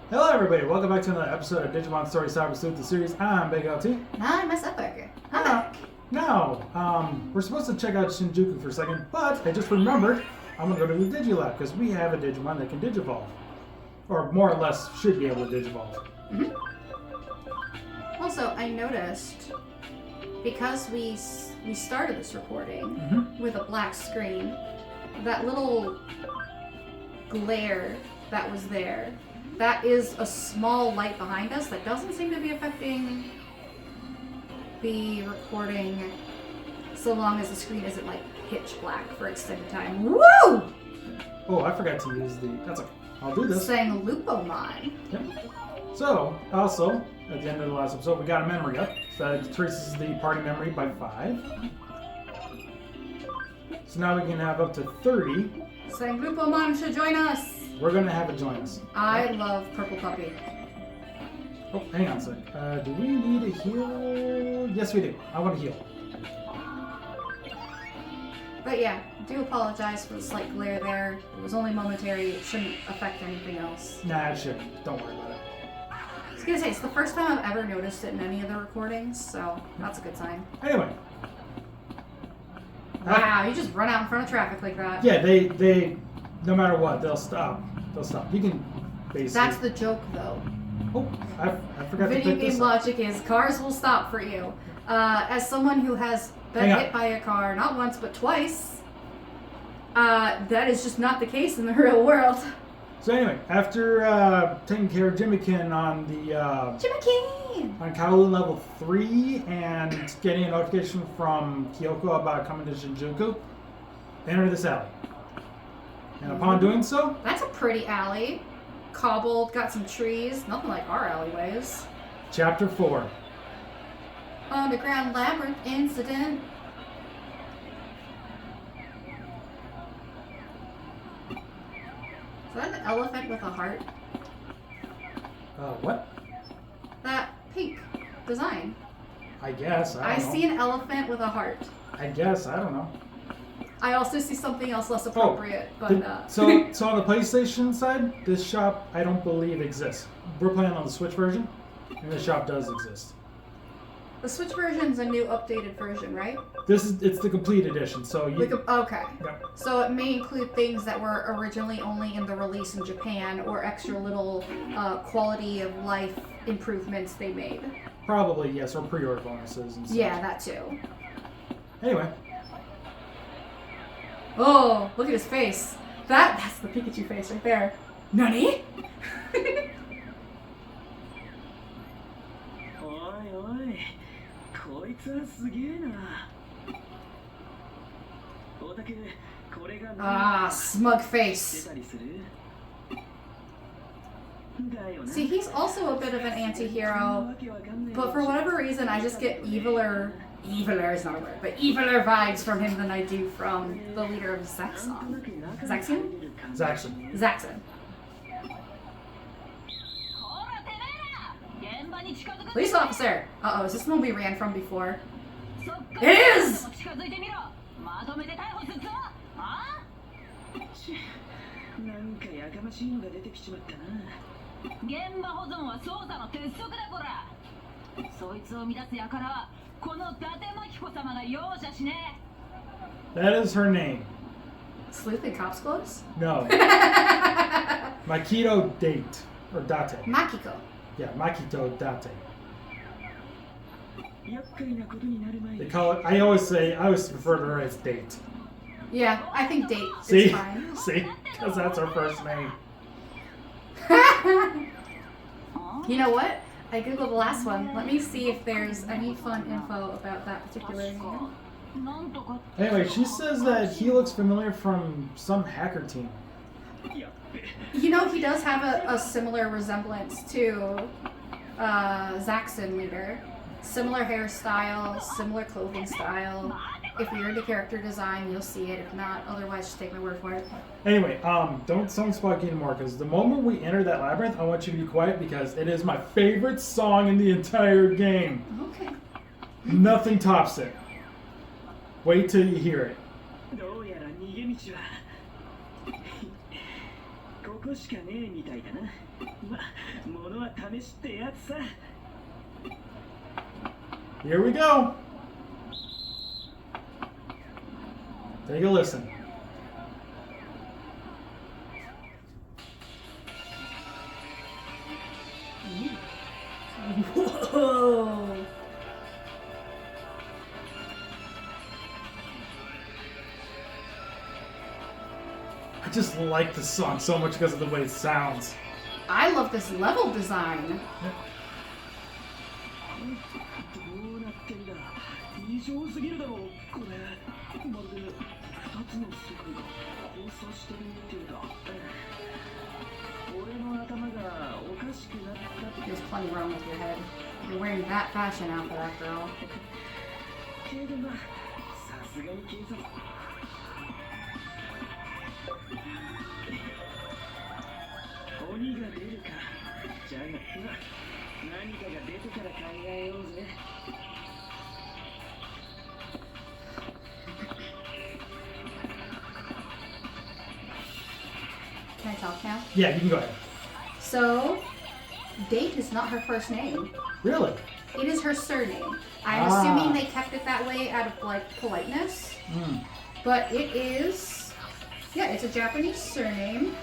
Hello everybody, welcome back to another episode of Digimon Story Cyber Sleuth, the series. I'm Big LT. I'm a Supworker. I'm back. Now, we're supposed to check out Shinjuku for a second, but I just remembered I'm going to go to the Digilab because we have a Digimon that can Digivolve. Or more or less should be able to Digivolve. Mm-hmm. Also, I noticed, because we started this recording with a black screen, that little glare that was there, that is a small light behind us that doesn't seem to be affecting the recording so long as the screen isn't like pitch black for extended time. Woo! Oh, I forgot to use the... That's okay. I'll do this. Saying Lupomon. Yep. So, also, at the end of the last episode, we got a memory up. So that increases the party memory by 5. So now we can have up to 30. Saying Lupomon should join us. We're going to have it join us. I love Purple Puppy. Oh, hang on a sec. Do we need a heal? Yes, we do. I want to heal. But yeah, do apologize for the slight glare there. It was only momentary. It shouldn't affect anything else. Nah, it shouldn't. Don't worry about it. I was gonna say, it's the first time I've ever noticed it in any of the recordings, so that's a good sign. Anyway. Wow, you just run out in front of traffic like that. Yeah, they no matter what, they'll stop. They'll stop. You can basically... That's the joke, though. Oh, I forgot to Video pick this game up. logic is cars will stop for you. As someone who has been hit by a car not once but twice, that is just not the case in the real world. So anyway, after taking care of Jimmykin on the Jimmykin! on Kowloon level 3 and getting a notification from Kyoko about coming to Shinjuku, enter this alley. And upon doing so, That's a pretty alley. Cobbled, got some trees. Nothing like our alleyways. Chapter 4. Underground labyrinth incident. Is that an elephant with a heart? What? That pink design. I guess. I I don't know. see an elephant with a heart. I guess. I don't know. I also see something else less appropriate, but So on the PlayStation side, this shop I don't believe exists. We're playing on the Switch version, and this shop does exist. the Switch version's a new updated version, right? It's the complete edition. So you Okay. yeah. So it may include things that were originally only in the release in Japan, or extra little quality of life improvements they made. Probably yes, or pre-order bonuses and stuff. Yeah, that too. Anyway. Oh, look at his face. That's the Pikachu face right there. Nani? Ah, smug face. See, he's also a bit of an anti-hero, but for whatever reason, I just get eviler is not a word, but eviler vibes from him than I do from the leader of Zaxxon. Zaxxon. Police officer! Uh-oh, is this the one we ran from before? It is! That is her name. Sleuth in Cops Clothes? No. Makito Date. Or Date. Makiko. Yeah, Makito Date. They call it, I always refer to her as Date. Yeah, I think date See? is fine. See? Because that's her first name. You know what? I googled the last one. Let me see if there's any fun info about that particular name. Anyway, she says that he looks familiar from some hacker team. You know, he does have a similar resemblance to Zaxxon leader. Similar hairstyle, similar clothing style. If you're into character design, you'll see it. If not, otherwise just take my word for it. Anyway, don't sound spocky anymore, because the moment we enter that labyrinth, I want you to be quiet, because it is my favorite song in the entire game. Okay. Nothing tops it. Wait till you hear it. こしかねえみたいだな。ま、物は試しってやつさ。 Here we go. Take a listen. Whoa. I just like this song so much because of the way it sounds. I love this level design. どうなってんだ。異常すぎるだろうこれ。まるで2つの世界が交差してるみたいだ。俺の頭がおかしくなった。 There's plenty wrong with your head. You're wearing that fashion outfit after all. けどな、さすがに警察。鬼が出るか。じゃが何かが出てから考えようぜ。 Can I talk now? Yeah, you can go ahead. So, Date is not her first name. Really? It is her surname. I'm assuming they kept it that way out of like politeness. But it is, yeah, it's a Japanese surname,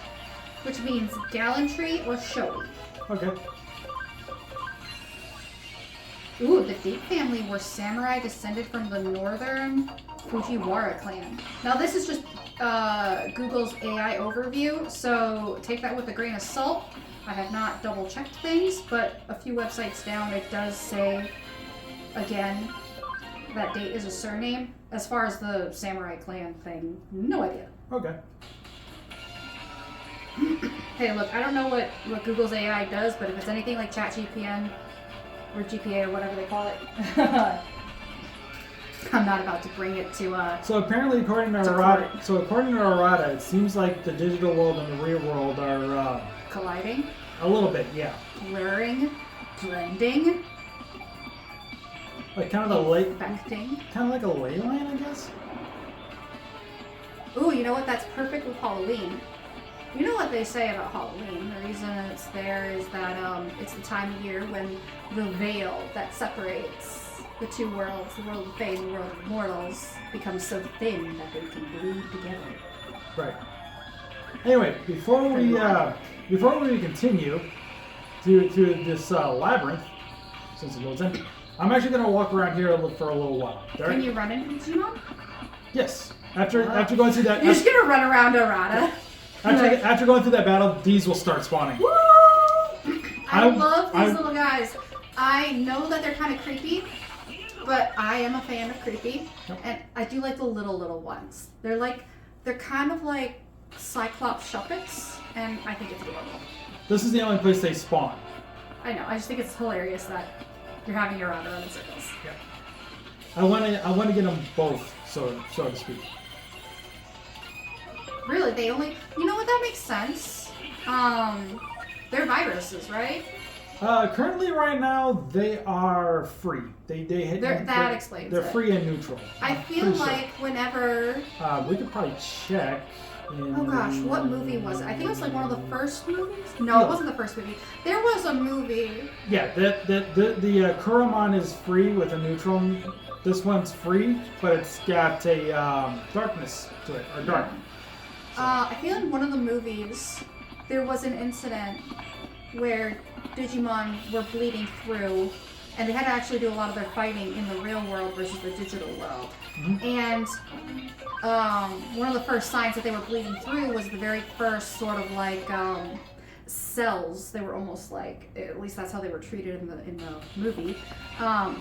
which means gallantry or showy. Okay. Ooh, the Date family were samurai descended from the northern Fujiwara clan. Now this is just Google's AI overview, so take that with a grain of salt. I have not double checked things, but a few websites down it does say, again, that Date is a surname. As far as the samurai clan thing, no idea. Okay. Hey, look, I don't know what Google's AI does, but if it's anything like ChatGPN or GPA or whatever they call it, I'm not about to bring it to So apparently, according to Arata, it seems like the digital world and the real world are colliding, a little bit, yeah. blurring, blending, Like kind of affecting. kind of like a ley line, I guess. Ooh, you know what? That's perfect with Halloween. You know what they say about Halloween? The reason it's there is that it's the time of year when the veil that separates the two worlds, the world of Fae and the world of mortals, becomes so thin that they can bleed together. Right. Anyway, before we continue to this labyrinth, since it loads in, I'm actually going to walk around here for a little while. Can you run into Digimon? Yes. After going through that, You're just gonna run around Arata. after going through that battle, these will start spawning. Woo! I love these little guys. I know that they're kind of creepy, but I am a fan of creepy, and I do like the little ones. They're kind of like Cyclops Shuppets, and I think it's adorable. This is the only place they spawn. I know. I just think it's hilarious that you're having your Arata run in circles. Yeah. I want to get them both, so to speak. Really, they only. You know what? That makes sense. They're viruses, right? Currently, right now, they are free. That explains They're it. free and neutral. I feel like whenever. We could probably check. Oh gosh, what movie was it? I think it was like one of the first movies. No, it wasn't the first movie. There was a movie. Yeah, the Kuramon is free with a neutral. This one's free, but it's got a darkness to it, or dark. I feel in one of the movies there was an incident where Digimon were bleeding through, and they had to actually do a lot of their fighting in the real world versus the digital world. Mm-hmm. And one of the first signs that they were bleeding through was the very first sort of like cells. They were almost like, at least that's how they were treated in the movie.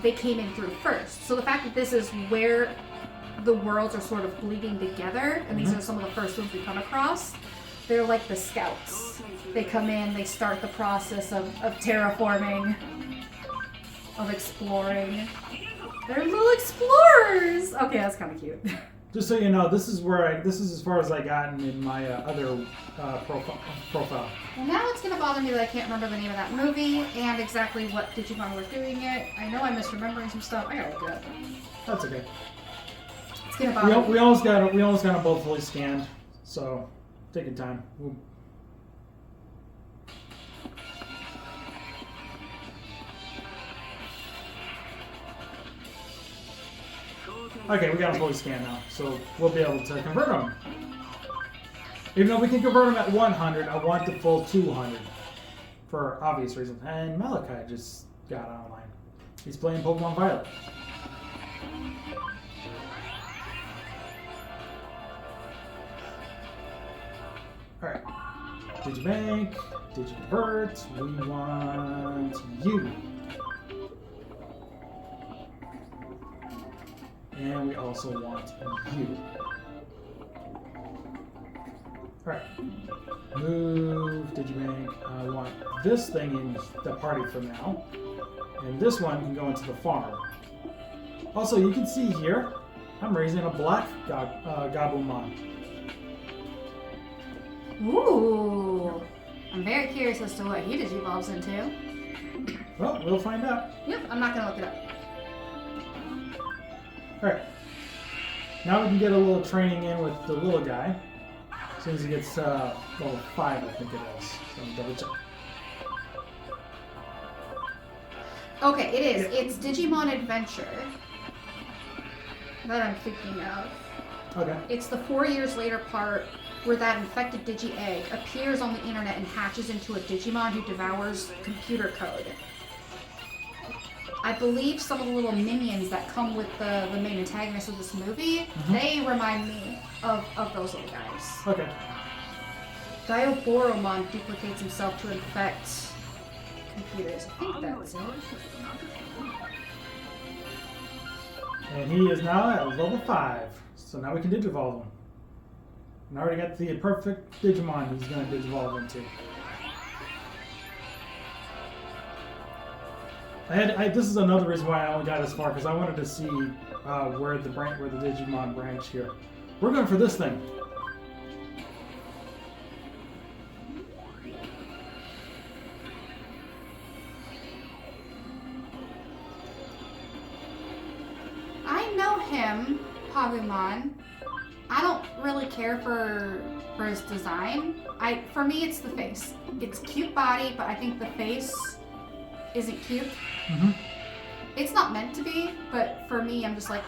They came in through first. So the fact that this is where the worlds are sort of bleeding together, and these are some of the first ones we come across. They're like the scouts. They come in, they start the process of terraforming, of exploring. They're little explorers! Okay, that's kind of cute. Just so you know, this is as far as I gotten in my other profile. Well, now it's going to bother me that I can't remember the name of that movie and exactly what Digimon were doing it. I know I'm misremembering some stuff. I gotta look it up. That's okay. It's going to bother me. We almost got them both fully scanned, so take your time. Okay, we got them fully scanned now, so we'll be able to convert them. Even though we can convert them at 100, I want the full 200 for obvious reasons. And Malachi just got online. He's playing Pokemon Violet. Alright. Digibank, Digiconvert, we want you. And we also want you. Alright. Move, Digibank. I want this thing in the party for now. And this one can go into the farm. Also, you can see here, I'm raising a black Gabumon. Ooh. I'm very curious as to what he digivolves into. Well, we'll find out. Yep, I'm not gonna look it up. Alright. Now we can get a little training in with the little guy. As soon as he gets level 5, I think it is. So I'm double check. Okay, it is. It's Digimon Adventure that I'm thinking of. Okay. It's the 4 years later part where that infected Digi-Egg appears on the internet and hatches into a Digimon who devours computer code. I believe some of the little minions that come with the main antagonist of this movie, they remind me of those little guys. Okay. Dioboromon duplicates himself to infect computers. I think that's it. And he is now at level 5. So now we can digivolve him. And I already got the perfect Digimon he's going to digivolve into. This is another reason why I only got as far, because I wanted to see where the Digimon branch here. We're going for this thing. I know him, Pagumon. I don't really care for his design. For me, it's the face. It's cute body, but I think the face isn't cute. It's not meant to be, but for me, I'm just like,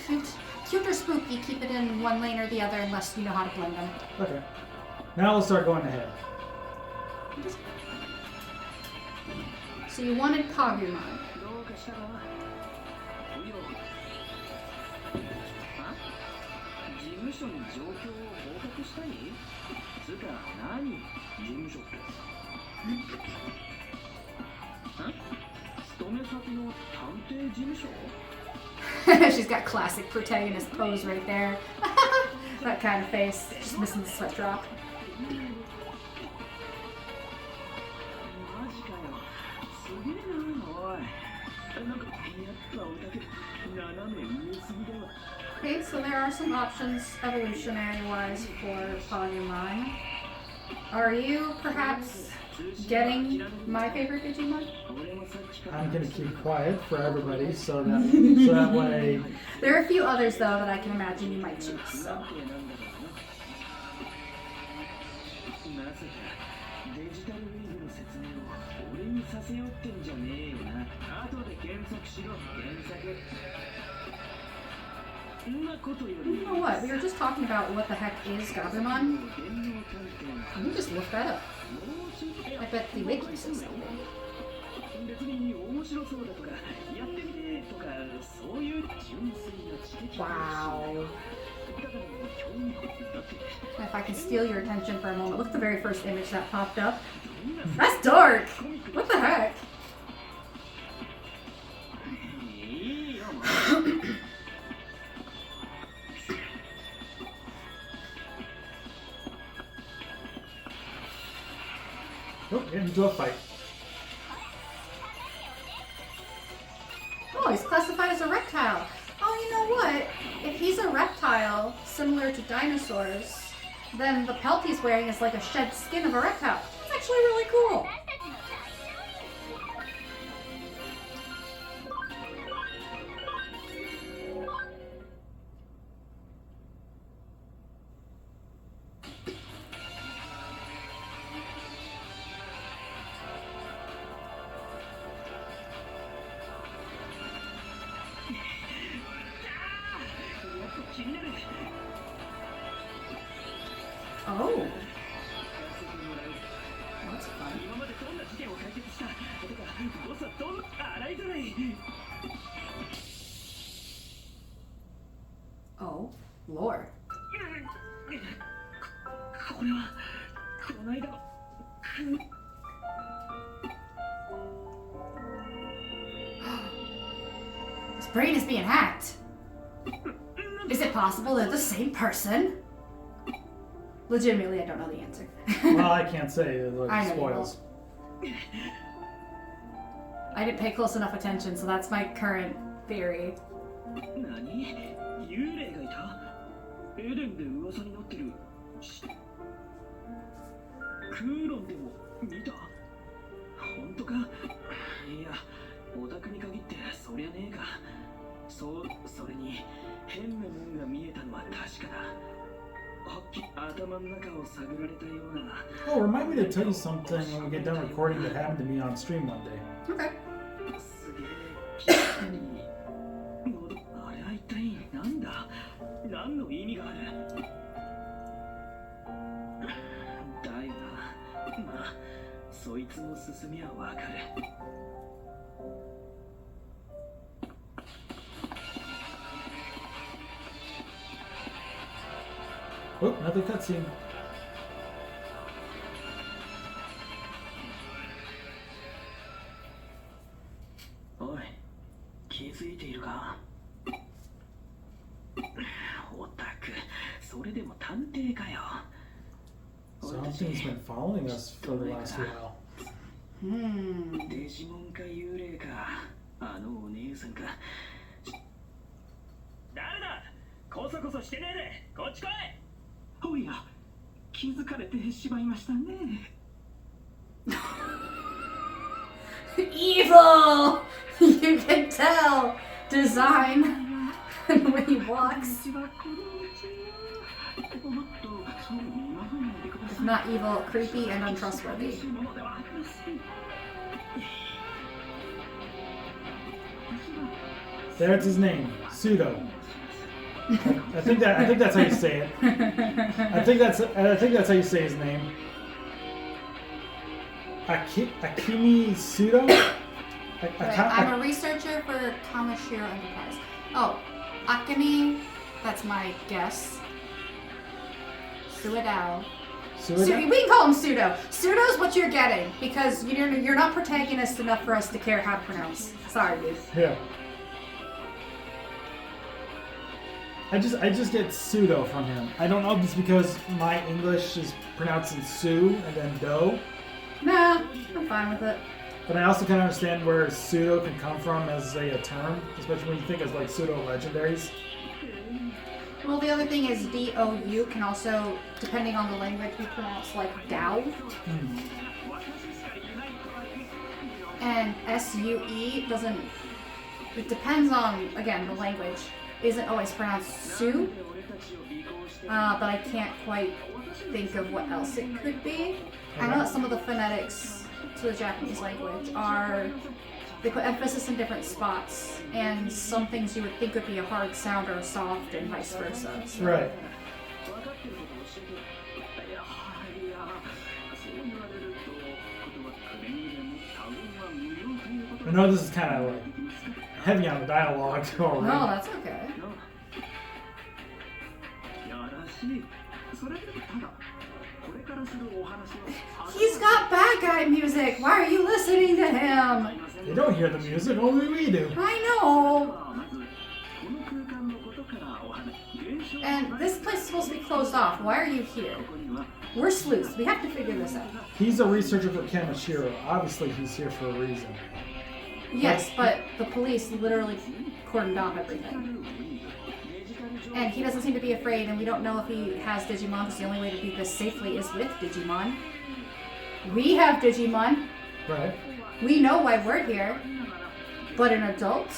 cute or spooky. Keep it in one lane or the other, unless you know how to blend them. Okay. Now let's start going ahead. So you wanted Pagumon. 事務所に状況を報告したい？つか何？事務所って。勤め先の探偵事務所？ She's got classic protagonist pose right there. That kind of face. Just missing the sweat drop. マジかよ。すげえな、おい。なんかやった俺だけ斜め上すぎだわ。 Okay, so there are some options evolutionary-wise for Pagumon. Are you perhaps getting my favorite Digimon? I'm going to keep quiet for everybody so that way... There are a few others, though, that I can imagine you might choose, so... You know what? We were just talking about what the heck is Gabumon. Let me just look that up. I bet the wiki says something. Wow. If I can steal your attention for a moment, look at the very first image that popped up. That's dark! What the heck? Oh, get into a fight. Oh, he's classified as a reptile. Oh, you know what? If he's a reptile, similar to dinosaurs, then the pelt he's wearing is like a shed skin of a reptile. That's actually really cool. Oh. That's fun. 今までどんな事件を解決したとかボスはどんな洗いざらい Oh, Lord. これはこの間の His brain is being hacked. Is it possible they're the same person? Legitimately, I don't know the answer. Well, I can't say. It I know you spoils. I didn't pay close enough attention, so that's my current theory. 何幽霊がいたエデンで噂になってるクーロンでも見た本当かいやオタクに限ってそりゃねえかそれに変なもんが見えたのは確かだ頭の中を探られたような Oh, remind me to tell you something when we get done recording that happened to me on stream one day. Okay. すげえぴったりあれは一体なんだ何の意味があるだよなまあそいつの進みはわかる Oh, another cutscene. おい気づいているかオタクそれでも探偵かよ Something's been following us for the last while. デジモンか幽霊かあのお姉さんか誰だこそこそしてねえでこっち来いおや気づかれてしまいましたね Evil! You can tell! Design and the way he walks. If not evil, creepy and untrustworthy. There's his name, Pseudo. I think that's how you say it. I think that's how you say his name. Akimi Pseudo? Right, I'm a researcher for Kamashiro Enterprise. Oh, Akemi, that's my guess. Suidao. We can call him Pseudo. Pseudo's what you're getting because you're not protagonist enough for us to care how to pronounce. Sorry, dude. Yeah. I just get pseudo from him. I don't know if it's because my English is pronouncing Sue and then Do. Nah, I'm fine with it. But I also can understand where pseudo can come from as a term, especially when you think of like pseudo legendaries. Well, the other thing is D-O-U can also, depending on the language, be pronounced like Dao. And S-U-E doesn't, it depends on, again, the language. Isn't always pronounced Sue, but I can't quite think of what else it could be. I know that some of the phonetics to the Japanese language are, they put emphasis in different spots, and some things you would think would be a hard sound are soft, and vice versa. So. Right. I know this is kind of like heavy on the dialogue. Already. No, that's okay. He's got bad guy music. Why are you listening to him? They don't hear the music, only we do. I know. And this place is supposed to be closed off. Why are you here? We're sleuths. We have to figure this out. He's a researcher for Kamashiro. Obviously, he's here for a reason. Yes, but the police literally cordoned off everything. And he doesn't seem to be afraid, and we don't know if he has Digimon, because the only way to do this safely is with Digimon. We have Digimon. Right. We know why we're here. But an adult?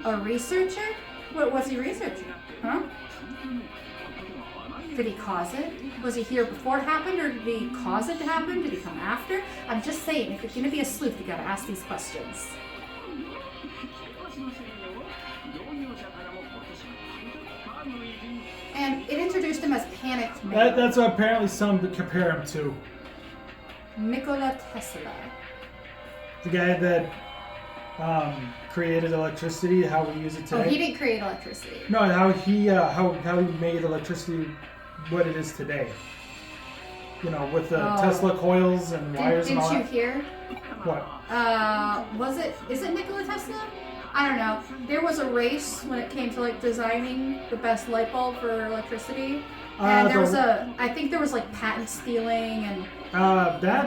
A researcher? What was he researching? Huh? Did he cause it? Was he here before it happened, or did he cause it to happen? Did he come after? I'm just saying, if you're going to be a sleuth, you gotta ask these questions. And it introduced him him as Panicked Man. That's what apparently some compare him to. Nikola Tesla. The guy that created electricity, how we use it today. Oh, he didn't create electricity. No, how he made electricity what it is today. You know, with the Tesla coils and wires and all that. Didn't you hear? What? Is it Nikola Tesla? I don't know. There was a race when it came to like designing the best light bulb for electricity. And I think there was like patent stealing and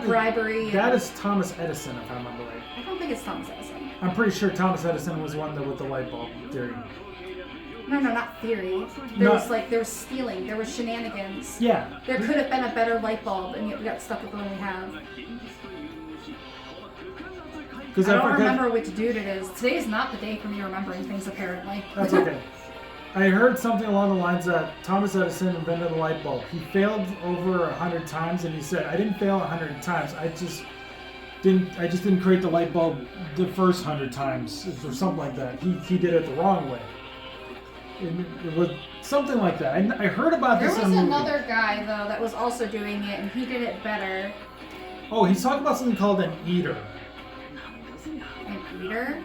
bribery. That is Thomas Edison, if I remember right. I don't think it's Thomas Edison. I'm pretty sure Thomas Edison was one with the light bulb theory. No, not theory. There was stealing. There was shenanigans. Yeah. There could have been a better light bulb, and yet we got stuck with the one we have. I don't remember which dude it is. Today is not the day for me remembering things, apparently. That's okay. I heard something along the lines that Thomas Edison invented the light bulb. He failed over 100 times, and he said, "I didn't fail 100 times. I just didn't create the light bulb the first 100 times, or something like that. He did it the wrong way." It was something like that. I heard about this. There was another guy though that was also doing it, and he did it better. Oh, he's talking about something called an eater. An eater?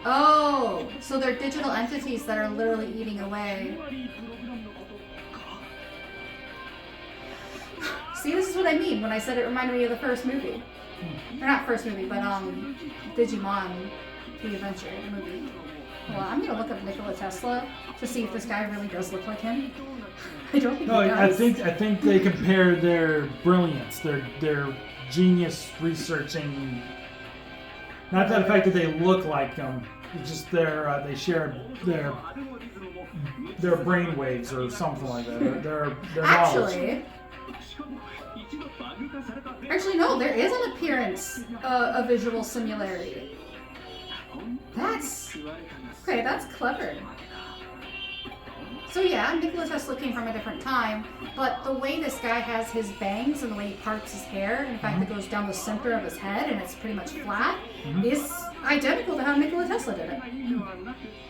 Oh, so they're digital entities that are literally eating away. See, this is what I mean when I said it reminded me of the first movie. Or not first movie, but Digimon, the adventure movie. Well, I'm gonna look up Nikola Tesla to see if this guy really does look like him. I don't think he does. I think they compare their brilliance, their genius researching. Not the fact that they look like them, it's just they share their brain waves or something like that. Their knowledge. Actually, no. There is an appearance, a visual similarity. That's clever. So yeah, Nikola Tesla came from a different time, but the way this guy has his bangs and the way he parts his hair, and the fact that it goes down the center of his head and it's pretty much flat, is identical to how Nikola Tesla did it.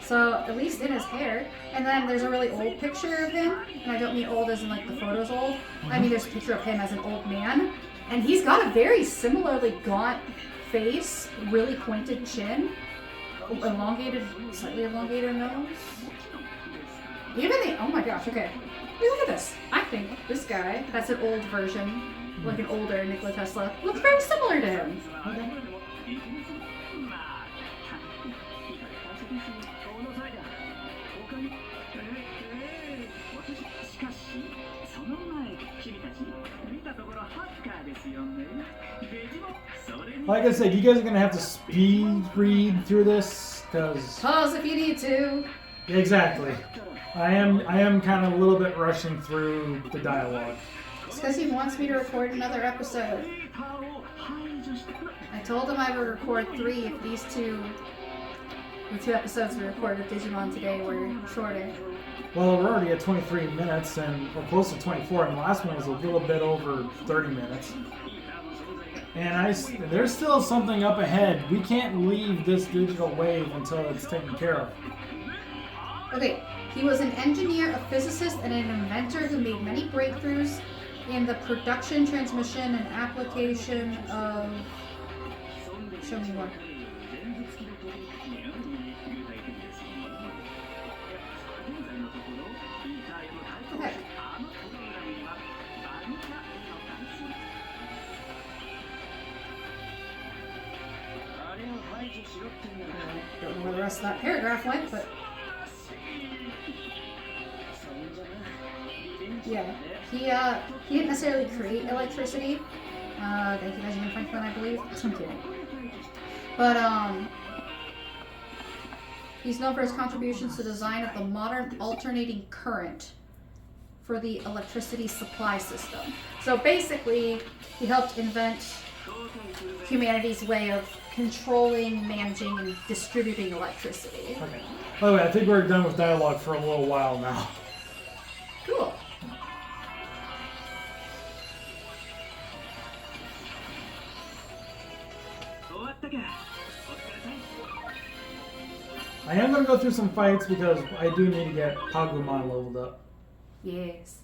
So at least in his hair. And then there's a really old picture of him, and I don't mean old as in like the photo's old. I mean there's a picture of him as an old man, and he's got a very similarly gaunt face, really pointed chin, slightly elongated nose. Oh my gosh, okay. Look at this. I think this guy, that's an old version, like an older Nikola Tesla, looks very similar to him. Okay. Like I said, you guys are going to have to speed read through this, because... Pause if you need to. Exactly. I am kind of a little bit rushing through the dialogue. It's because he wants me to record another episode. I told him I would record 3 if the 2 episodes we recorded of Digimon today were shorter. Well, we're already at 23 minutes, and we're close to 24, and the last one was a little bit over 30 minutes. And there's still something up ahead. We can't leave this digital wave until it's taken care of. Okay, he was an engineer, a physicist, and an inventor who made many breakthroughs in the production, transmission, and application of... Show me more. Okay. I don't know where the rest of that paragraph went, but... Yeah, he didn't necessarily create electricity. Thank you, Benjamin Franklin, I believe. I'm kidding. But he's known for his contributions to the design of the modern alternating current for the electricity supply system. So basically, he helped invent humanity's way of controlling, managing, and distributing electricity. Okay. By the way, I think we're done with dialogue for a little while now. Cool. I am gonna go through some fights because I do need to get Pagumon leveled up. Yes.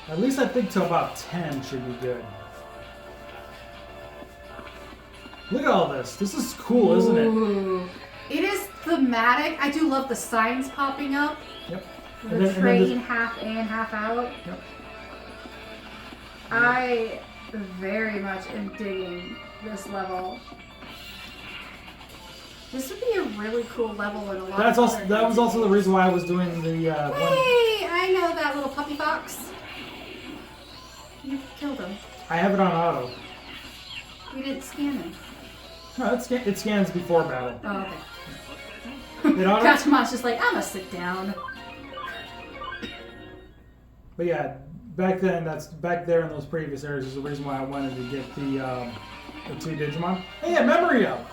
At least I think to about 10 should be good. Look at all this. This is cool, isn't it? Ooh. It is thematic. I do love the signs popping up. Yep. The train half in, half out. Yep. I very much am digging this level. This would be a really cool level in a lot That was also the reason why I was doing the one. Hey, I know that little puppy fox. You killed him. I have it on auto. You didn't scan him. No, it scans before battle. Oh, okay. It auto. Gachamon's just like, I'm gonna sit down. But yeah, back then, back there in those previous areas is the reason why I wanted to get the 2 Digimon. Hey, a memory up.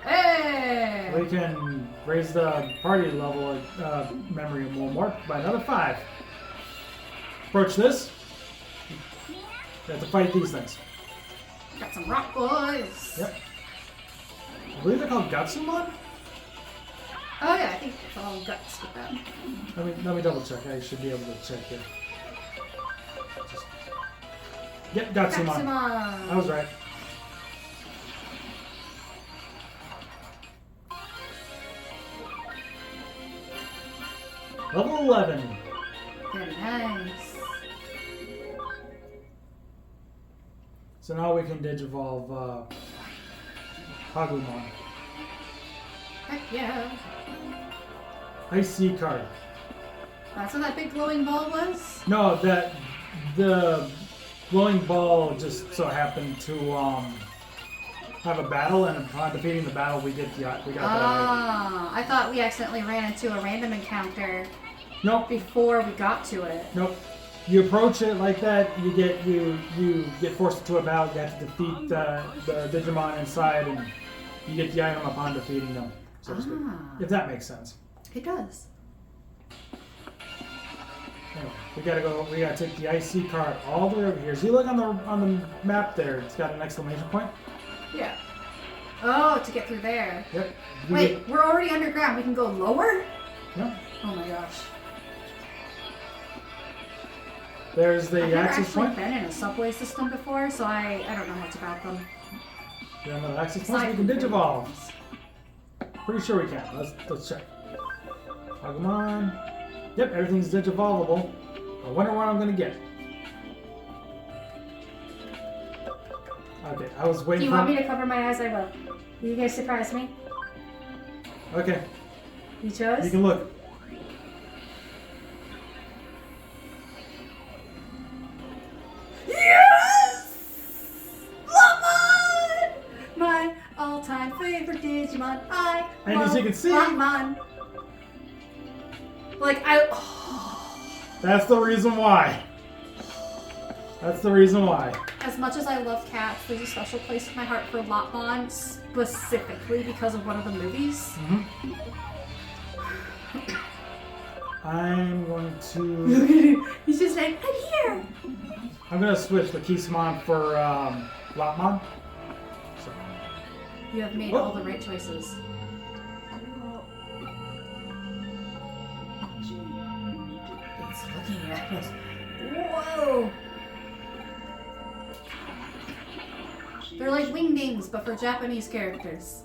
Hey! We can raise the party level memory one more by another 5. Approach this. You have to fight these things. Got some rock boys. Yep. I believe they're called Gatsumon? Oh yeah, I think it's all guts with them. Let me double check. I should be able to check here. Yep, Gatsumon. Gatsumon. I was right. Level 11. Very nice. So now we can Digivolve Hagumon. Heck yeah. IC card. That's what that big glowing ball was? No, the glowing ball just so happened to have a battle, and upon defeating the battle, we got that. Ah, I thought we accidentally ran into a random encounter. Nope. Before we got to it. Nope. You approach it like that, you get forced into a battle. You have to defeat the Digimon inside, and you get the item upon defeating them. So to speak. If that makes sense. It does. Anyway, we gotta take the IC card all the way over here. So you look on the map there, it's got an exclamation point. Yeah. Oh, to get through there. Yep. Wait, we're already underground. We can go lower? Yep. Oh my gosh. There's the I've never access actually point. been in a subway system before, so I don't know much about them. You have another access point, so Aside we can from Digivolve. things. Pretty sure we can. Let's check. Pokemon. Yep, everything's Digivolvable. I wonder what I'm gonna get. Okay, I was Do waiting you for. want me to cover my eyes? I will. Will you guys surprise me? Okay, You chose? you can look. Yes! Lamon! My all-time favorite Digimon. I And love as you can see- Lamon. Like, That's the reason why. That's the reason why. as much as I love cats, there's a special place in my heart for Lotmon, specifically because of one of the movies. I'm going to. Look at him. He's just like, I'm here. I'm gonna switch the Kismon for Lotmon. So, You have made all the right choices. It's looking at us. Whoa! They're like wingdings, but for Japanese characters.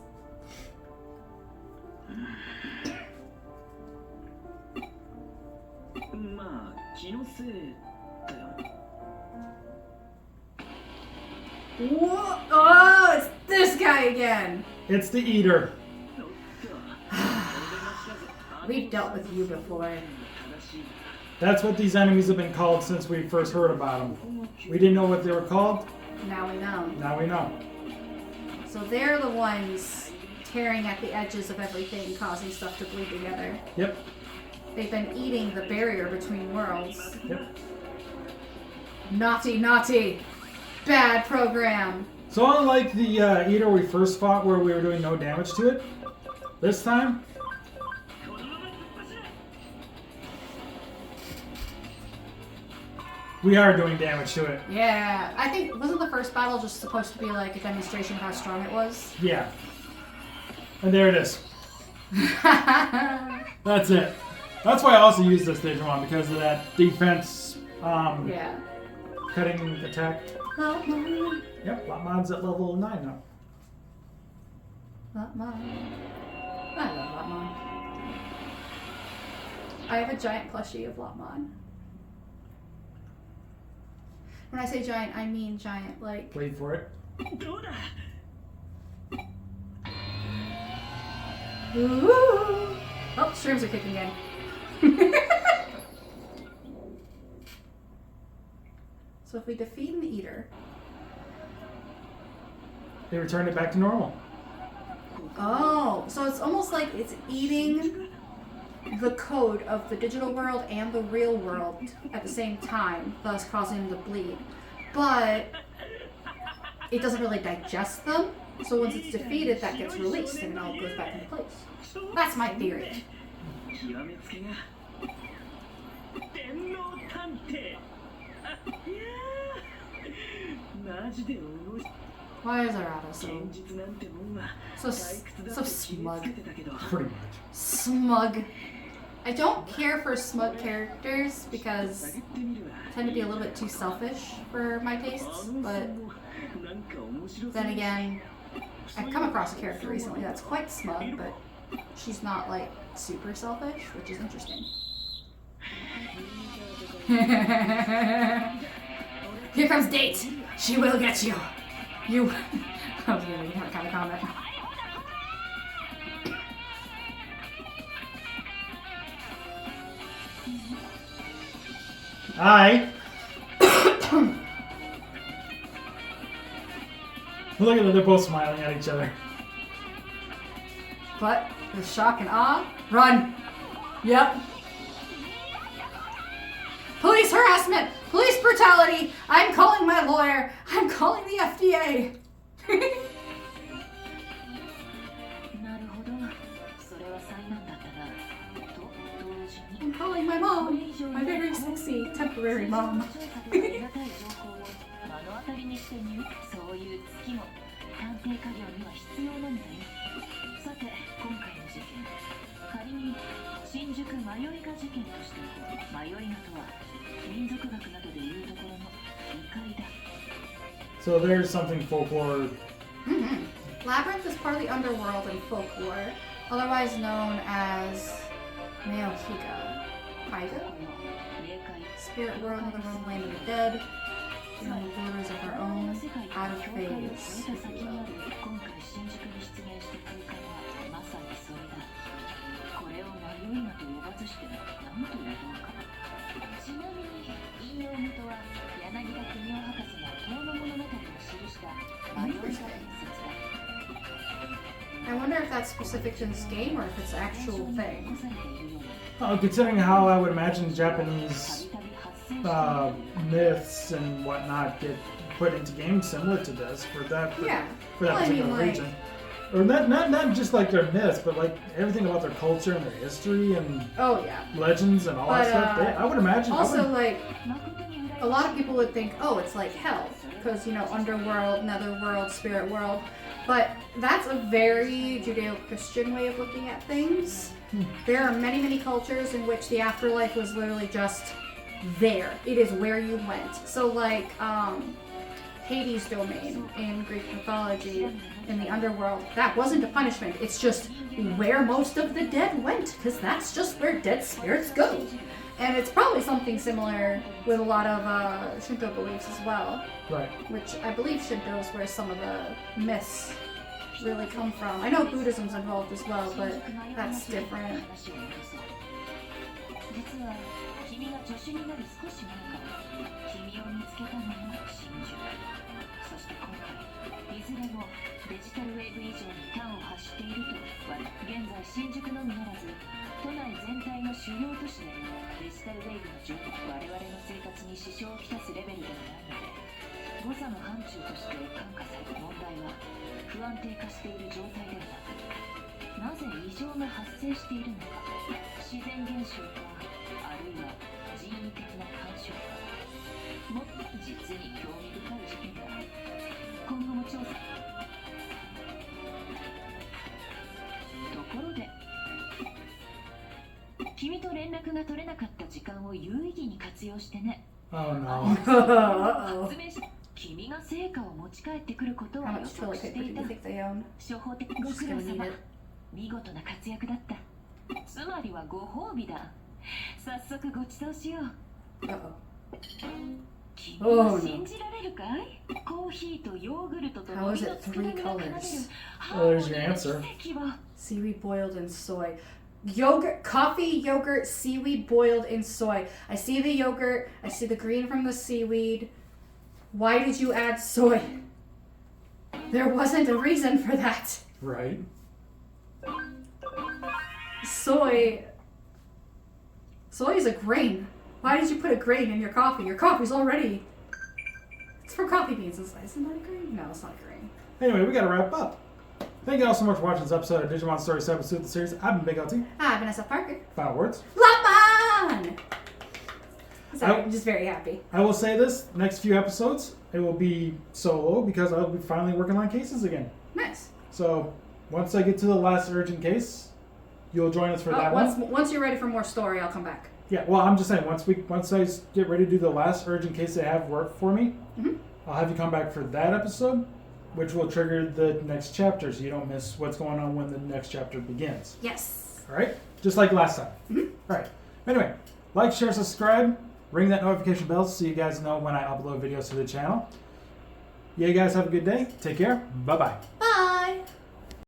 まあ気のせいだよ。 Whoa! Oh, it's this guy again! it's the Eater. We've dealt with you before. That's what these enemies have been called since we first heard about them. We didn't know what they were called. Now we know. Now we know. So they're the ones tearing at the edges of everything, causing stuff to bleed together. Yep. They've been eating the barrier between worlds. Yep. Naughty, naughty. Bad program. So unlike the Eater we first fought where we were doing no damage to it, this time, We are doing damage to it. Yeah, I think, wasn't the first battle just supposed to be like a demonstration of how strong it was? Yeah. And there it is. That's it. That's why I also use this Digimon, because of that defense, Yeah. cutting attack. Lopmon. Yep, Lopmon's at level 9 now. Lopmon. I love Lopmon. I have a giant plushie of Lopmon. When I say giant, I mean giant, like... Wait for it. どうだ Ooh. Oh, streams are kicking in. So if we defeat an eater... They returned it back to normal. Oh, so it's almost like it's eating the code of the digital world and the real world at the same time, thus causing them to bleed. But it doesn't really digest them, so once it's defeated, that gets released and it all goes back into place. That's my theory. 極めつけが電脳探偵いやーマジで面白い Why is Arata 現 so 実なんてもんは so 退屈だって決め smug? つけてたけど Pretty much. Smug. I don't care for smug characters because 探ってみるわ I tend to be a little bit too selfish for my tastes, but なんか面白そう then again, I've come across a character recently that's quite smug, but she's not like super selfish, which is interesting. Here comes Date! She will get you! You... I was gonna make that kind of comment. Hi. Look at them, they're both smiling at each other. But, with shock and awe, run! Yep. Police harassment! Police brutality! I'm calling my lawyer! I'm calling the FDA! なるほど。それは災難だったな。と同時に I'm calling my mom! My very sexy temporary mom. 調査でありがたい情報を目の当たりにしてみる。そういう月も探偵家業には必要なんだよ。さて、今回の事件。仮に新宿マヨリガ事件としてマヨリガとは民族学などでいうところの異界だ。 So there's something folklore. Mm-hmm. Labyrinth is part of the underworld and folklore, otherwise known as Naohiga. Higa? Spirit world, another world, land of the dead. Beyond the borders of our own, out of phase. 今回新宿に出現した空間はまさにそれだ。これを迷いなと呼ばずしても何と言おうか。ちなみに引用元は柳田国夫博士が遠野物語を記した迷いが伝説だ。 I wonder if that's specific to this game or if it's an actual thing. Considering how I would imagine Japanese myths and whatnot get put into games similar to this for that Yeah. for that Well, I mean, particular like- region. Or not just like their myths, but like everything about their culture and their history and Oh yeah. legends and all But, that stuff. I would imagine. Also, like, a lot of people would think, oh, it's like hell, because, you know, underworld, netherworld, spirit world. But that's a very Judeo-Christian way of looking at things. There are many, many cultures in which the afterlife was literally just there. It is where you went. So, like, Hades' domain in Greek mythology, in the underworld, that wasn't a punishment. It's just where most of the dead went, because that's just where dead spirits go. And it's probably something similar with a lot of Shinto beliefs as well, Right. which I believe Shinto is where some of the myths really come from. I know Buddhism's involved as well, but that's different. 実は君が助手になる少し前から君を見つけたのが真珠。そして今回いずれもデジタルウェーブ以上に端を発していると現在新宿のみならず都内全体の主要都市でデジタルウェーブの状態我々の生活に支障をきたすレベルではないので誤差の範疇として感化される問題は不安定化している状態ではなくなぜ異常が発生しているのか自然現象かあるいは人為的な干渉か、もっと実に興味深い事件だ。今後も調査。ところで、君と連絡が取れなかった時間を有意義に活用してね。Oh no. 発明し、君が成果を持ち帰ってくることは How 予 much 測 toilet して paper い do た。 you think they own? 処方的 I'm ご just 苦労 gonna need 様。 it. 見事な活躍だった。つまりはご褒美だ。早速ご馳走しよう。 Uh-oh. 君 Oh, は no. 信じられるかい？コーヒーとヨーグルトと How 海 is 苔 it の佃煮 three が奏でる colors? ハー Well, モ there's ニ your ーの answer. 奇跡は。 Seaweed boiled in soy. Yogurt, coffee, yogurt, seaweed boiled in soy. I see the yogurt. I see the green from the seaweed. Why did you add soy? There wasn't a reason for that. Right. Soy is a grain. Why did you put a grain in your coffee? Your coffee's already... It's from coffee beans. Isn't that a grain? No, it's not a grain. Anyway, we gotta wrap up. Thank you all so much for watching this episode of Digimon Story 7 Sleuth the series. I've been Big LT. Hi, Vanessa Parker. Final words. Lamon! Sorry, Oh. I'm just very happy. I will say this, next few episodes, it will be solo because I'll be finally working on cases again. Nice. So, once I get to the last urgent case, you'll join us for that one. Once you're ready for more story, I'll come back. Yeah, well, I'm just saying, once I get ready to do the last urgent case they have work for me, Mhm. I'll have you come back for that episode, which will trigger the next chapter so you don't miss what's going on when the next chapter begins. Yes. All right? Just like last time. Mhm. All right. Anyway, like, share, subscribe, ring that notification bell so you guys know when I upload videos to the channel. Yeah, you guys have a good day. Take care. Bye-bye.